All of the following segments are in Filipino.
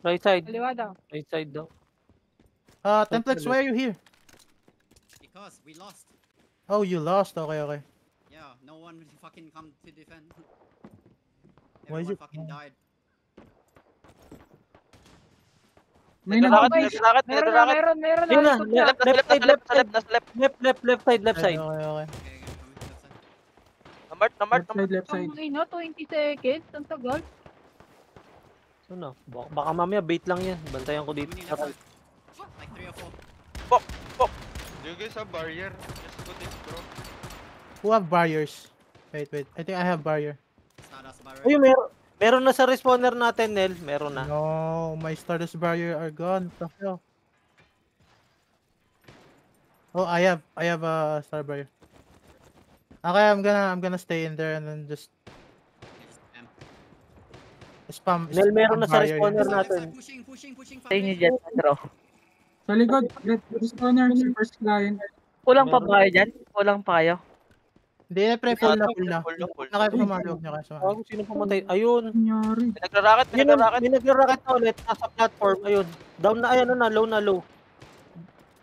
Right side. Kaliwa daw. Right side daw. Templex, why are you here? Because we lost. Oh, you lost. Okay. Yeah, no one will fucking come to defend. Why is Everyone it? fucking died. May Nagro-rocket, nag-base. nagro-rocket. Meron. Yun na, Likod na. left side, left side. Nasa left. Left side, left side. Okay. Okay, coming to left side. Na-mark. Left side. 20 seconds. Ang tagal. So no, baka mamaya bait lang yan. Bantayan ko dito. How many left side? Like 3 or 4. Do you guys have barrier? Just put it, bro. Who have barriers? Wait. I think I have barrier. Stardust barrier. Ayun, meron na sa respawner natin, Nel. Meron na. No, my Stardust barrier are gone. What the hell? Oh, I have a star barrier. Okay, I'm gonna stay in there and then just spam. Nel, meron na sa barrier. respawner Left natin. side, pushing. Tayo niyo dyan, Pedro. Sa likod. Respawner. Si first client. Kulang pa ba kayo dyan? Kulang pa kayo? Hindi, pre, full na. Full. Huwag na kayo sumali, huwag na kayo sumali. Bago sino pumatay? Ayun. Nangyari. Nagra-rocket. May nagra-rocket na ulit. Nasa platform. Ayun. Down na. Ayan na. Low na.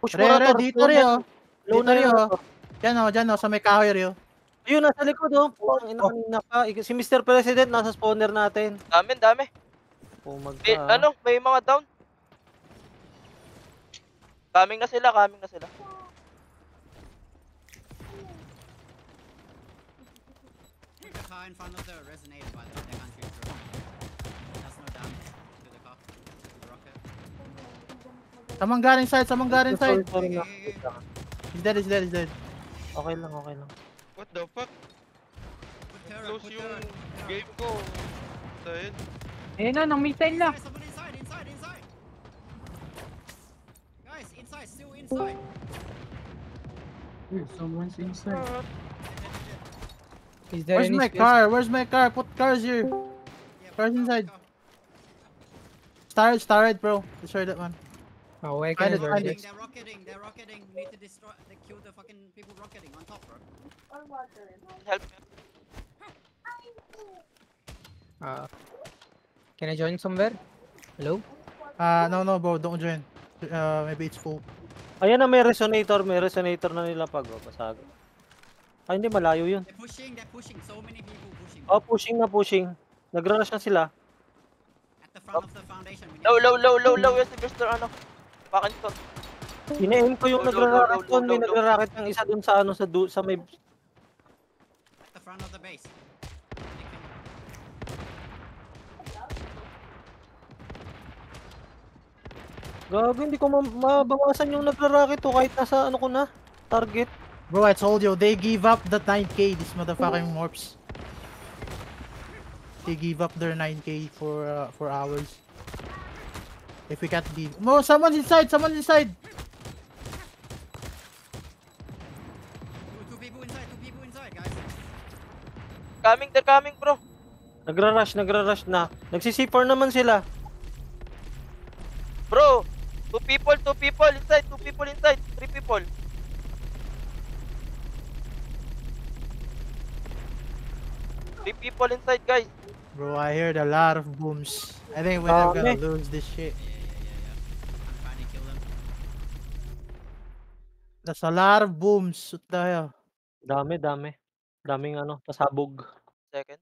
Push mo na Re, to. dito rin, oh. Low Dito na rin, yun. oh. Diyan, sa may kahoy rin, oh. Ayun, nasa likod, oh. Putang ina kanina pa. Si Mr. President, nasa spawner natin. Dami. Pumagka. May mga down. Coming na sila. Put the car in front of the resonator, by the way. They can't shoot through. That's no damage to the car. The rocket. Someone got inside. Sorry na. He's dead. Okay lang. What the fuck? Put turret, Close put yung turret. game ko. Dahil. Ayun na, nang missile na. Someone inside. Guys, inside, still inside. Someone's inside. Where's my car? Put cars here. Yeah, Cars put inside. car. Star red, bro. Destroy that one. Oh, where Find can it. They're rocketing. We need to destroy, kill the fucking people rocketing on top, bro. Help. Can I join somewhere? Hello? No, bro. Don't join. Maybe it's full. Ayan na, may resonator na nila pag basag. Ay, hindi, malayo yun. They're pushing. So many people pushing. Oh, pushing. Nagra-rush na sila. At the front of the foundation. We need Low. Yes, si Mr. Bakan to. Ina-aim ko yung Low, nagra-rocket doon. May low. nagra-rocket ng isa doon sa sa may... at the front of the base. Gago, hindi ko mabawasan yung nagra-rocket to kahit nasa ko na. Target. Bro, I told you, they give up the 9k, these motherfucking morphs. They give up their 9k for hours. If we can't give... No, someone's inside! Two people inside, guys. They're coming, bro. Nagra-rush na. Nagsi-C4 naman sila. Bro, two people inside. 3 people. Three people inside, guys. Bro, I heard a lot of booms. I think we're gonna lose this shit. Yeah. I'm trying to kill them. That's a lot of booms. What the hell? Dami. Daming pasabog. Second.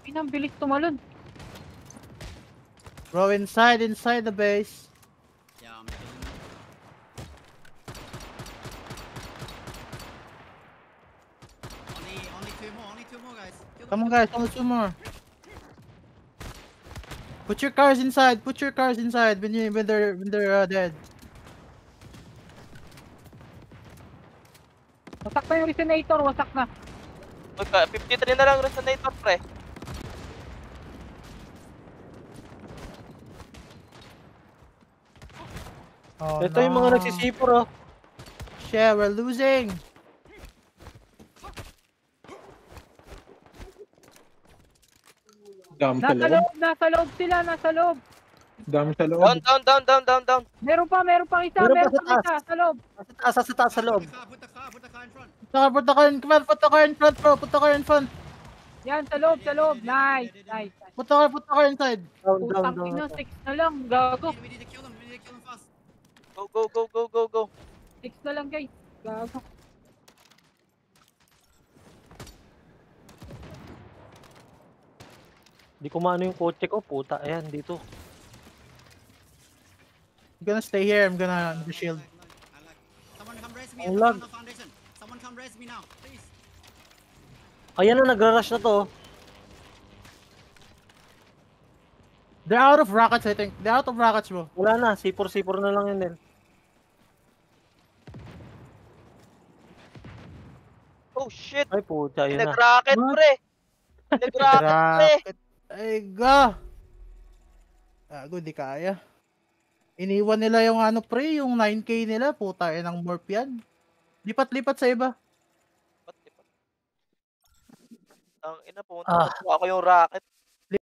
Pinang bilis tumalon. Bro, inside the base. Yeah, I'm killing them. Only two more, guys. Kill them, Come on, kill guys, them. only 2 more. Put your cars inside. When they're dead. Wasak na yung resonator, wasak na. 53 na lang resonator, pre. Oh, Ito yung mga nagsi-C4, oh. Shit, we're losing. Nasa loob sila. Dami sa loob. Down. Meron pa isa Meron pa sa sa loob. Sa taas, sa loob. Put the car in front. Punta ka in front, bro. Punta ka in front. Yan, sa loob, sa loob. Nice, nice. Punta ka inside. Down, down, Putang down. ina, 6 na lang. Gago. We need to kill them. We need to kill them fast. Go, go, go, go, go, go. 6 na lang, guys. Gago. Di ko maano yung kotse ko, puta. Ayan, dito. I'm gonna stay here. I'm gonna the shield. I lag. Someone come raise me Ang at the lag. front of foundation. Someone come raise me now, please. Ayan na, nagra-rush na to. They're out of rockets, I think. They're out of rockets, bro. Wala na, C4 na lang yun din. Oh shit! Ay, puta, yun na. Nag-rocket, What? pre! Nag-rocket, pre! Rocket. Ay, ga. Gago, di kaya. Iniwan nila yung ano, pre, yung 9K nila. Puta, ng morph yan. Lipat-lipat sa iba. Ba't di ba? Ang ina, pumunta Ah. pa ako yung rocket.